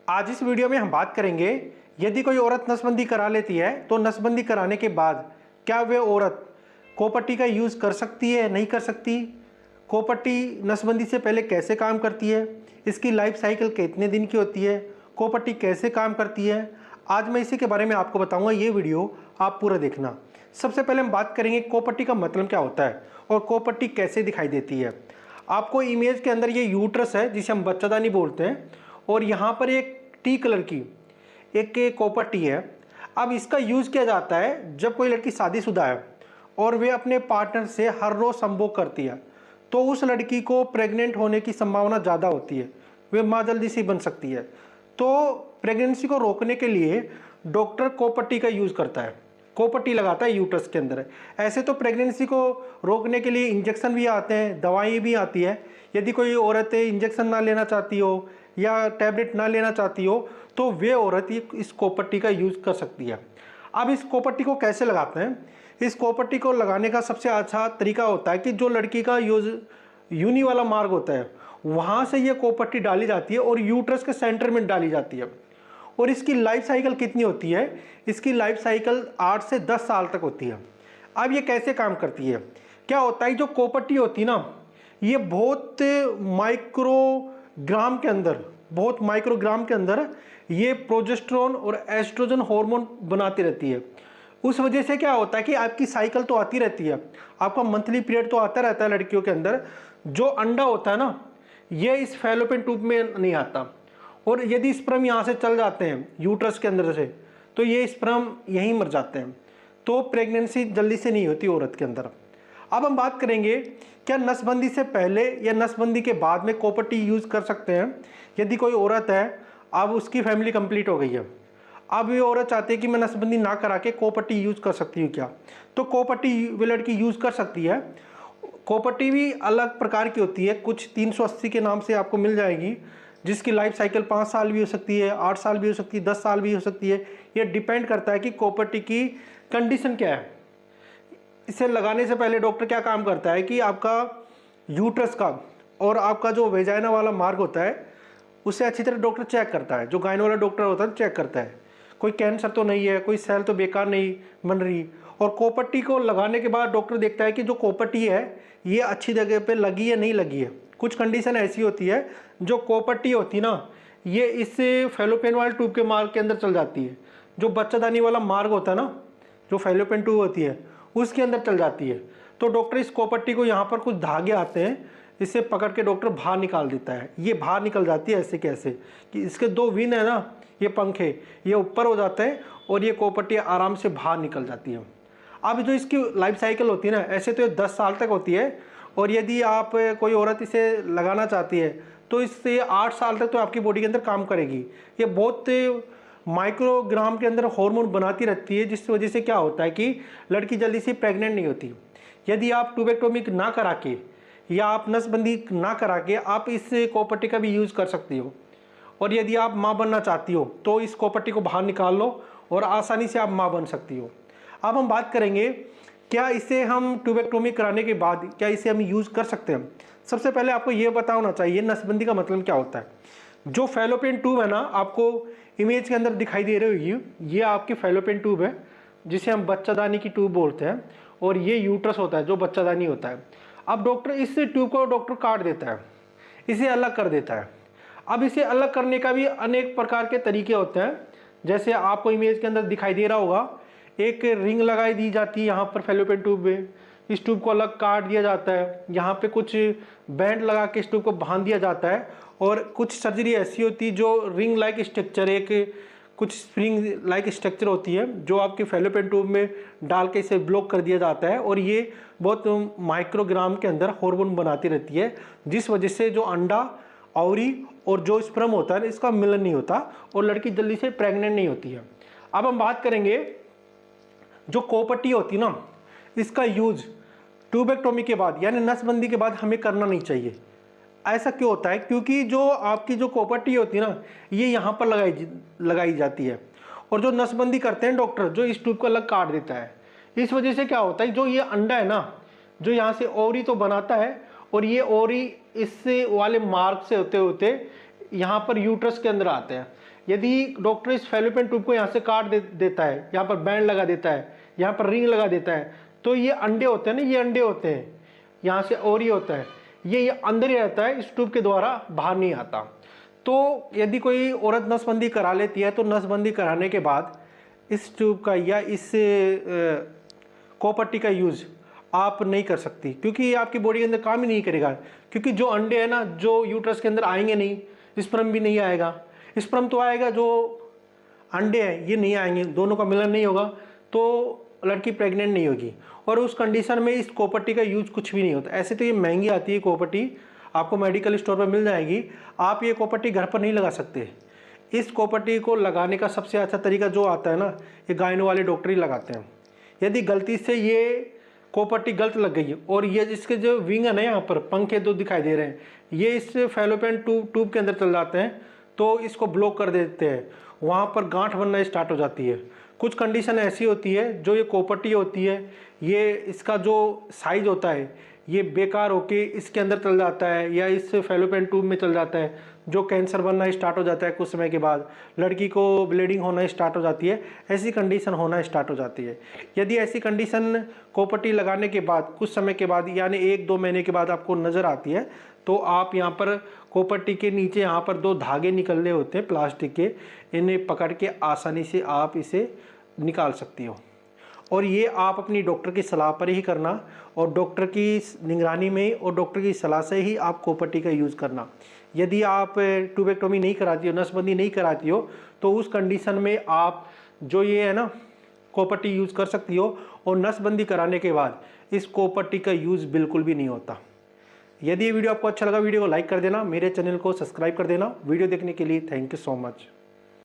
आज इस वीडियो में हम बात करेंगे, यदि कोई औरत नसबंदी करा लेती है तो नसबंदी कराने के बाद क्या वे औरत कोपट्टी का यूज़ कर सकती है, नहीं कर सकती। कोपट्टी नसबंदी से पहले कैसे काम करती है, इसकी लाइफ साइकिल कितने दिन की होती है, कोपट्टी कैसे काम करती है, आज मैं इसी के बारे में आपको बताऊंगा। ये वीडियो आप पूरा देखना। सबसे पहले हम बात करेंगे कोपट्टी का मतलब क्या होता है और कोपट्टी कैसे दिखाई देती है। आपको इमेज के अंदर ये यूट्रस है जिसे हम बच्चादानी बोलते हैं, और यहाँ पर एक टी कलर की एक कोपट्टी है। अब इसका यूज़ किया जाता है जब कोई लड़की शादीशुदा है और वे अपने पार्टनर से हर रोज़ संभोग करती है, तो उस लड़की को प्रेग्नेंट होने की संभावना ज़्यादा होती है, वे माँ जल्दी से बन सकती है। तो प्रेगनेंसी को रोकने के लिए डॉक्टर कोपट्टी का यूज़ करता है, कोपट्टी लगाता है यूट्रस के अंदर। ऐसे तो प्रेगनेंसी को रोकने के लिए इंजेक्शन भी आते हैं, दवाई भी आती है। यदि कोई औरत इंजेक्शन ना लेना चाहती हो या टैबलेट ना लेना चाहती हो तो वे औरत इस कोपट्टी का यूज़ कर सकती है। अब इस कोपट्टी को कैसे लगाते हैं? इस कोपट्टी को लगाने का सबसे अच्छा तरीका होता है कि जो लड़की का यूनी वाला मार्ग होता है वहाँ से ये कोपट्टी डाली जाती है और यूट्रस के सेंटर में डाली जाती है। और इसकी लाइफ साइकिल कितनी होती है? इसकी लाइफ साइकिल 8 से 10 साल तक होती है। अब ये कैसे काम करती है? क्या होता है, जो कोपट्टी होती है ना, ये बहुत माइक्रोग्राम के अंदर ये प्रोजेस्टेरोन और एस्ट्रोजन हार्मोन बनाती रहती है। उस वजह से क्या होता है कि आपकी साइकिल तो आती रहती है, आपका मंथली पीरियड तो आता रहता है लड़कियों के अंदर। जो अंडा होता है ना, ये इस फैलोपियन ट्यूब में नहीं आता, और यदि स्पर्म यहाँ से चल जाते हैं यूट्रस के अंदर से तो ये स्पर्म यहीं मर जाते हैं, तो प्रेगनेंसी जल्दी से नहीं होती औरत के अंदर। अब हम बात करेंगे, क्या नसबंदी से पहले या नसबंदी के बाद में कोपट्टी यूज़ कर सकते हैं? यदि कोई औरत है, अब उसकी फैमिली कंप्लीट हो गई है, अब ये औरत चाहती है कि मैं नसबंदी ना करा के कोपट्टी यूज़ कर सकती हूँ क्या? तो कोपट्टी वे लड़की यूज़ कर सकती है। कोपट्टी भी अलग प्रकार की होती है, कुछ 380 के नाम से आपको मिल जाएगी, जिसकी लाइफ साइकिल 5 साल भी हो सकती है, 8 साल भी हो सकती है, 10 साल भी हो सकती है। ये डिपेंड करता है कि कोपट्टी की कंडीशन क्या है। इसे लगाने से पहले डॉक्टर क्या काम करता है कि आपका यूट्रस का और आपका जो वेजाइना वाला मार्ग होता है उसे अच्छी तरह डॉक्टर चेक करता है। जो गायनो वाला डॉक्टर होता है चेक करता है कोई कैंसर तो नहीं है, कोई सेल तो बेकार नहीं बन रही। और कोपट्टी को लगाने के बाद डॉक्टर देखता है कि जो कोपट्टी है ये अच्छी जगह पे लगी है नहीं लगी है। कुछ कंडीशन ऐसी होती है, जो कोपट्टी होती है ना, ये इस फैलोपियन वाले ट्यूब के मार्ग के अंदर चल जाती है। जो बच्चादानी वाला मार्ग होता है ना, जो फैलोपियन ट्यूब होती है उसके अंदर चल जाती है। तो डॉक्टर इस कोपट्टी को, यहाँ पर कुछ धागे आते हैं, इसे पकड़ के डॉक्टर बाहर निकाल देता है। ये बाहर निकल जाती है ऐसे कैसे कि इसके 2 विन है ना, ये पंखे, ये ऊपर हो जाते हैं और ये कोपट्टी आराम से बाहर निकल जाती है। अब जो इसकी लाइफ साइकिल होती है ना, ऐसे तो ये 10 साल तक होती है, और यदि आप कोई औरत इसे लगाना चाहती है तो इससे 8 साल तक तो आपकी बॉडी के अंदर काम करेगी। ये बहुत माइक्रोग्राम के अंदर हार्मोन बनाती रहती है, जिस वजह से क्या होता है कि लड़की जल्दी से प्रेग्नेंट नहीं होती। यदि आप ट्यूबेक्टोमी ना करा के या आप नसबंदी ना करा के आप इस कोपट्टी का भी यूज़ कर सकती हो, और यदि आप माँ बनना चाहती हो तो इस कोपट्टी को बाहर निकाल लो और आसानी से आप माँ बन सकती हो। अब हम बात करेंगे, क्या इसे हम ट्यूबेक्टोमी कराने के बाद क्या इसे हम यूज़ कर सकते हैं? सबसे पहले आपको ये पता होना चाहिए नसबंदी का मतलब क्या होता है। जो फैलोपियन ट्यूब है ना, आपको इमेज के अंदर दिखाई दे रही होगी, ये आपकी फैलोपियन ट्यूब है जिसे हम बच्चादानी की ट्यूब बोलते हैं, और ये यूट्रस होता है जो बच्चादानी होता है। अब डॉक्टर इस ट्यूब को डॉक्टर काट देता है, इसे अलग कर देता है। अब इसे अलग करने का भी अनेक प्रकार के तरीके होते हैं, जैसे आपको इमेज के अंदर दिखाई दे रहा होगा, एक रिंग लगाई दी जाती है यहाँ पर फैलोपियन ट्यूब में, इस ट्यूब को अलग काट दिया जाता है, यहाँ पे कुछ बैंड लगा के इस ट्यूब को बांध दिया जाता है, और कुछ सर्जरी ऐसी होती है जो रिंग लाइक स्ट्रक्चर, एक कुछ स्प्रिंग लाइक स्ट्रक्चर होती है जो आपके फैलोपियन ट्यूब में डाल के इसे ब्लॉक कर दिया जाता है, और ये बहुत माइक्रोग्राम के अंदर हार्मोन बनाती रहती है, जिस वजह से जो अंडा, ओवरी और जो स्पर्म होता है इसका मिलन नहीं होता और लड़की जल्दी से प्रेग्नेंट नहीं होती है। अब हम बात करेंगे, जो कोपट्टी होती है ना, इसका यूज ट्यूबेक्टोमी के बाद यानी नसबंदी के बाद हमें करना नहीं चाहिए। ऐसा क्यों होता है? क्योंकि जो आपकी जो कोपट्टी होती है ना, ये यहाँ पर लगाई जाती है, और जो नसबंदी करते हैं डॉक्टर, जो इस ट्यूब को अलग काट देता है। इस वजह से क्या होता है, जो ये अंडा है ना, जो यहाँ से ओवरी तो बनाता है, और ये ओवरी इस वाले मार्ग से होते होते यहाँ पर यूट्रस के अंदर आते हैं। यदि डॉक्टर इस फैलोपियन ट्यूब को यहाँ से काट देता है, यहाँ पर बैंड लगा देता है, यहाँ पर रिंग लगा देता है, तो ये अंडे होते हैं ना, ये अंडे होते हैं, यहाँ से और ये होता है, ये अंदर ही रहता है, इस ट्यूब के द्वारा बाहर नहीं आता। तो यदि कोई औरत नसबंदी करा लेती है तो नसबंदी कराने के बाद इस ट्यूब का या इस कॉपर टी का यूज़ आप नहीं कर सकती, क्योंकि ये आपकी बॉडी के अंदर काम ही नहीं करेगा। क्योंकि जो अंडे हैं ना, जो यूट्रस के अंदर आएंगे नहीं, स्पर्म भी नहीं आएगा, स्पर्म तो आएगा, जो अंडे हैं ये नहीं आएंगे, दोनों का मिलन नहीं होगा, तो लड़की प्रेग्नेंट नहीं होगी। और उस कंडीशन में इस कॉपर टी का यूज कुछ भी नहीं होता। ऐसे तो ये महंगी आती है कॉपर टी, आपको मेडिकल स्टोर पर मिल जाएगी, आप ये कॉपर टी घर पर नहीं लगा सकते। इस कॉपर टी को लगाने का सबसे अच्छा तरीका जो आता है ना, ये गायनो वाले डॉक्टर ही लगाते हैं। यदि गलती से ये कॉपर टी गलत लग गई है और ये इसके जो विंग है ना, यहाँ पर पंखे दो दिखाई दे रहे हैं, ये इस फैलोपियन ट्यूब के अंदर चल जाते हैं, तो इसको ब्लॉक कर देते हैं, वहाँ पर गांठ बनना स्टार्ट हो जाती है। कुछ कंडीशन ऐसी होती है, जो ये कॉपर टी होती है, ये इसका जो साइज होता है ये बेकार होके इसके अंदर चल जाता है या इस फैलोपियन ट्यूब में चल जाता है, जो कैंसर बनना स्टार्ट हो जाता है। कुछ समय के बाद लड़की को ब्लीडिंग होना स्टार्ट हो जाती है, ऐसी कंडीशन होना स्टार्ट हो जाती है। यदि ऐसी कंडीशन कॉपर टी लगाने के बाद कुछ समय के बाद यानी 1-2 महीने के बाद आपको नज़र आती है, तो आप यहाँ पर कॉपर टी के नीचे यहाँ पर 2 धागे निकलने होते हैं प्लास्टिक के, इन्हें पकड़ के आसानी से आप इसे निकाल सकती हो। और ये आप अपनी डॉक्टर की सलाह पर ही करना, और डॉक्टर की निगरानी में और डॉक्टर की सलाह से ही आप कॉपर टी का यूज़ करना। यदि आप ट्यूबेक्टोमी नहीं कराती हो, नसबंदी नहीं कराती हो, तो उस कंडीशन में आप जो ये है ना कॉपर टी यूज़ कर सकती हो। और नसबंदी कराने के बाद इस कॉपर टी का यूज़ बिल्कुल भी नहीं होता। यदि ये वीडियो आपको अच्छा लगा, वीडियो को लाइक कर देना, मेरे चैनल को सब्सक्राइब कर देना। वीडियो देखने के लिए थैंक यू सो मच।